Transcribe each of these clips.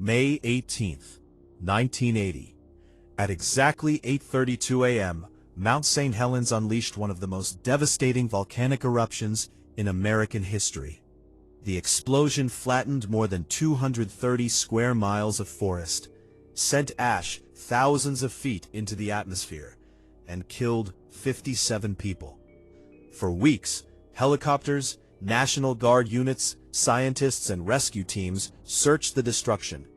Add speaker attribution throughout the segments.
Speaker 1: May 18th, 1980. At exactly 8:32 a.m., Mount St. Helens unleashed one of the most devastating volcanic eruptions in American history. The explosion flattened more than 230 square miles of forest, sent ash thousands of feet into the atmosphere, and killed 57 people. For weeks, helicopters, National Guard units, scientists, and rescue teams searched the destruction.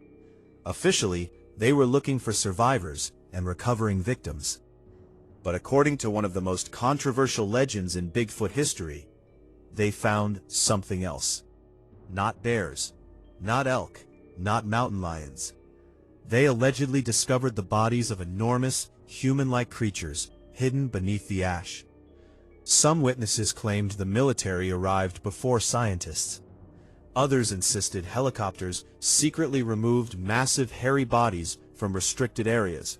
Speaker 1: Officially, they were looking for survivors and recovering victims. But according to one of the most controversial legends in Bigfoot history, they found something else. Not bears, not elk, not mountain lions. They allegedly discovered the bodies of enormous, human-like creatures hidden beneath the ash. Some witnesses claimed the military arrived before scientists. Others insisted helicopters secretly removed massive hairy bodies from restricted areas.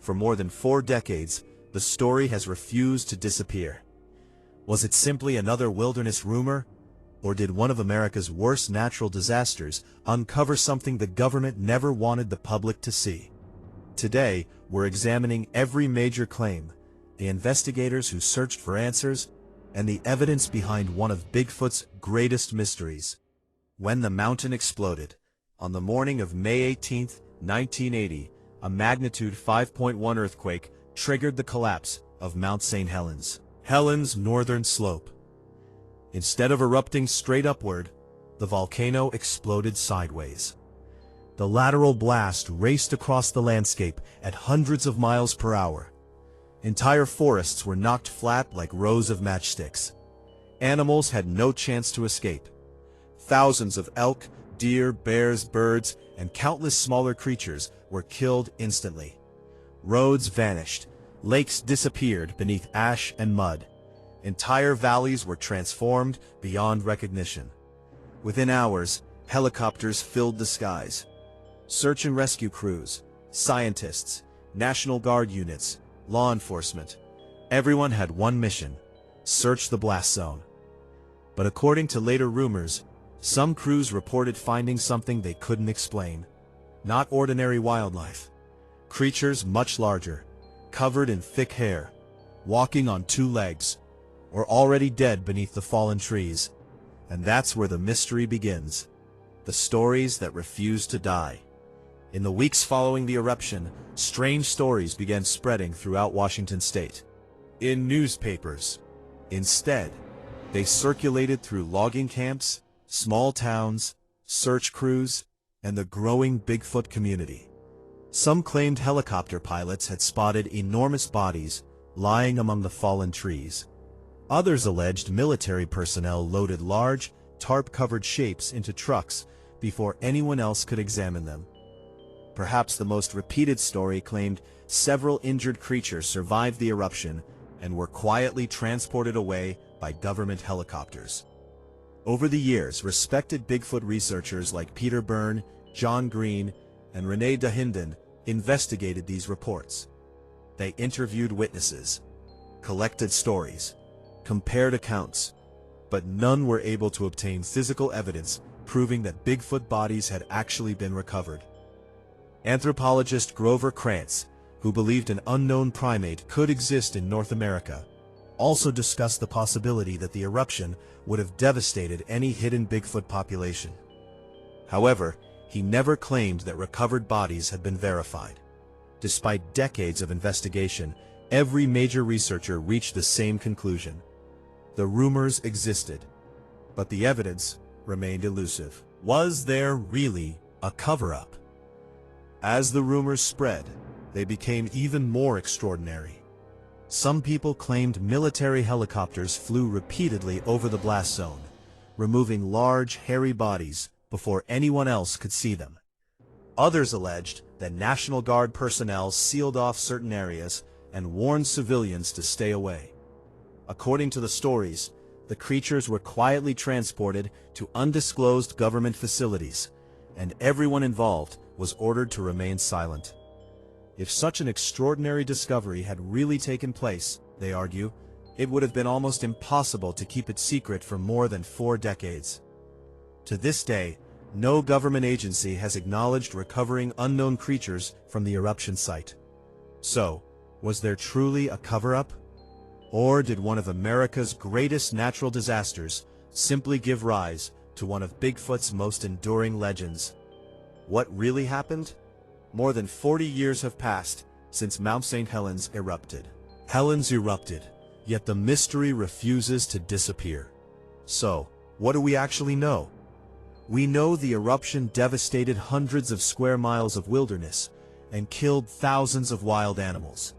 Speaker 1: For more than 4 decades, the story has refused to disappear. Was it simply another wilderness rumor? Or did one of America's worst natural disasters uncover something the government never wanted the public to see? Today, we're examining every major claim, the investigators who searched for answers, and the evidence behind one of Bigfoot's greatest mysteries. When the mountain exploded, on the morning of May 18, 1980, a magnitude 5.1 earthquake triggered the collapse of Mount St. Helens. Helens' northern slope. Instead of erupting straight upward, the volcano exploded sideways. The lateral blast raced across the landscape at hundreds of miles per hour. Entire forests were knocked flat like rows of matchsticks. Animals had no chance to escape. Thousands of elk, deer, bears, birds, and countless smaller creatures were killed instantly. Roads vanished. Lakes disappeared beneath ash and mud. Entire valleys were transformed beyond recognition. Within hours, helicopters filled the skies. Search and rescue crews, scientists, National Guard units, law enforcement. Everyone had one mission: search the blast zone. But according to later rumors, some crews reported finding something they couldn't explain. Not ordinary wildlife. Creatures much larger, covered in thick hair, walking on 2 legs, or already dead beneath the fallen trees. And that's where the mystery begins. The stories that refuse to die. In the weeks following the eruption, strange stories began spreading throughout Washington state. In newspapers. Instead, they circulated through logging camps, small towns, search crews, and the growing Bigfoot community. Some claimed helicopter pilots had spotted enormous bodies lying among the fallen trees. Others alleged military personnel loaded large, tarp-covered shapes into trucks before anyone else could examine them. Perhaps the most repeated story claimed several injured creatures survived the eruption and were quietly transported away by government helicopters. Over the years, respected Bigfoot researchers like Peter Byrne, John Green, and Renee Dahinden investigated these reports. They interviewed witnesses, collected stories, compared accounts, but none were able to obtain physical evidence proving that Bigfoot bodies had actually been recovered. Anthropologist Grover Krantz, who believed an unknown primate could exist in North America, also discussed the possibility that the eruption would have devastated any hidden Bigfoot population. However, he never claimed that recovered bodies had been verified. Despite decades of investigation, every major researcher reached the same conclusion. The rumors existed, but the evidence remained elusive. Was there really a cover-up? As the rumors spread, they became even more extraordinary. Some people claimed military helicopters flew repeatedly over the blast zone, removing large, hairy bodies before anyone else could see them. Others alleged that National Guard personnel sealed off certain areas and warned civilians to stay away. According to the stories, the creatures were quietly transported to undisclosed government facilities, and everyone involved was ordered to remain silent. If such an extraordinary discovery had really taken place, they argue, it would have been almost impossible to keep it secret for more than 4 decades. To this day, no government agency has acknowledged recovering unknown creatures from the eruption site. So, was there truly a cover-up? Or did one of America's greatest natural disasters simply give rise to one of Bigfoot's most enduring legends? What really happened? More than 40 years have passed since Mount St. Helens erupted. Helens erupted, yet the mystery refuses to disappear. So, what do we actually know? We know the eruption devastated hundreds of square miles of wilderness and killed thousands of wild animals.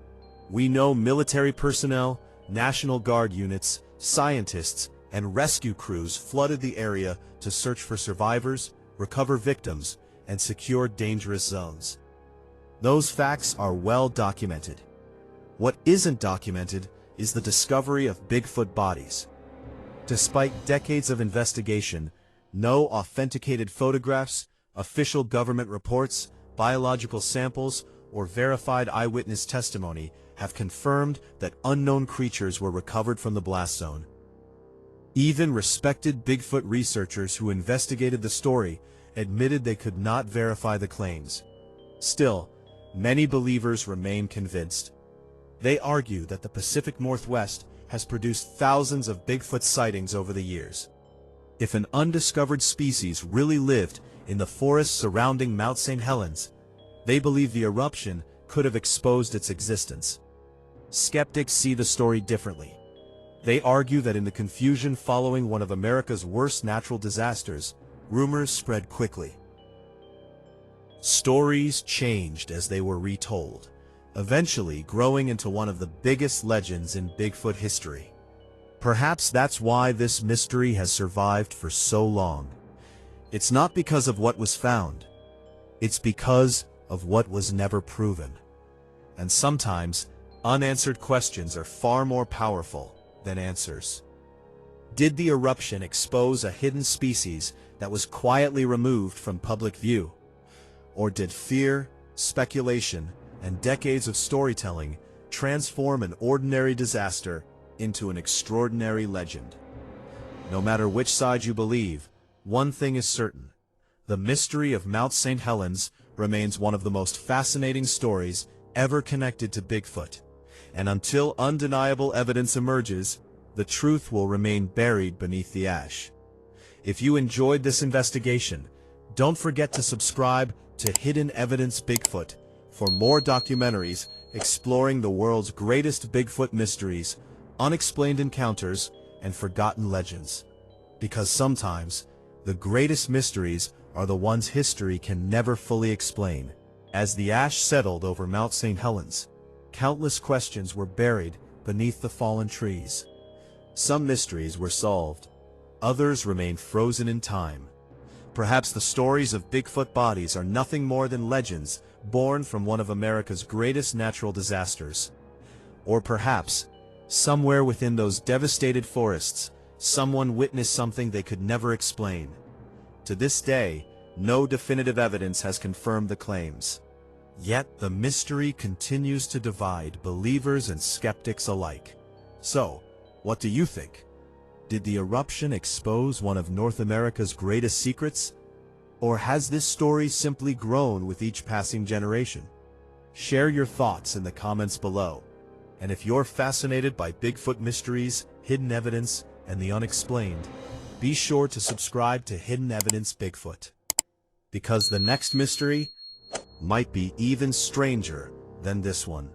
Speaker 1: We know military personnel, National Guard units, scientists, and rescue crews flooded the area to search for survivors, recover victims, and secure dangerous zones. Those facts are well documented. What isn't documented is the discovery of Bigfoot bodies. Despite decades of investigation, no authenticated photographs, official government reports, biological samples, or verified eyewitness testimony have confirmed that unknown creatures were recovered from the blast zone. Even respected Bigfoot researchers who investigated the story admitted they could not verify the claims. Still, many believers remain convinced. They argue that the Pacific Northwest has produced thousands of Bigfoot sightings over the years. If an undiscovered species really lived in the forests surrounding Mount St. Helens, they believe the eruption could have exposed its existence. Skeptics see the story differently. They argue that in the confusion following one of America's worst natural disasters, rumors spread quickly. Stories changed as they were retold, eventually growing into one of the biggest legends in Bigfoot history. Perhaps that's why this mystery has survived for so long. It's not because of what was found. It's because of what was never proven. And sometimes, unanswered questions are far more powerful than answers. Did the eruption expose a hidden species that was quietly removed from public view? Or did fear, speculation, and decades of storytelling transform an ordinary disaster into an extraordinary legend? No matter which side you believe, one thing is certain. The mystery of Mount St. Helens remains one of the most fascinating stories ever connected to Bigfoot. And until undeniable evidence emerges, the truth will remain buried beneath the ash. If you enjoyed this investigation, don't forget to subscribe to Hidden Evidence Bigfoot for more documentaries exploring the world's greatest Bigfoot mysteries, unexplained encounters, and forgotten legends. Because sometimes, the greatest mysteries are the ones history can never fully explain. As the ash settled over Mount St. Helens, countless questions were buried beneath the fallen trees. Some mysteries were solved, others remained frozen in time. Perhaps the stories of Bigfoot bodies are nothing more than legends born from one of America's greatest natural disasters. Or perhaps, somewhere within those devastated forests, someone witnessed something they could never explain. To this day, no definitive evidence has confirmed the claims. Yet the mystery continues to divide believers and skeptics alike. So, what do you think? Did the eruption expose one of North America's greatest secrets? Or has this story simply grown with each passing generation? Share your thoughts in the comments below. And if you're fascinated by Bigfoot mysteries, hidden evidence, and the unexplained, be sure to subscribe to Hidden Evidence Bigfoot. Because the next mystery might be even stranger than this one.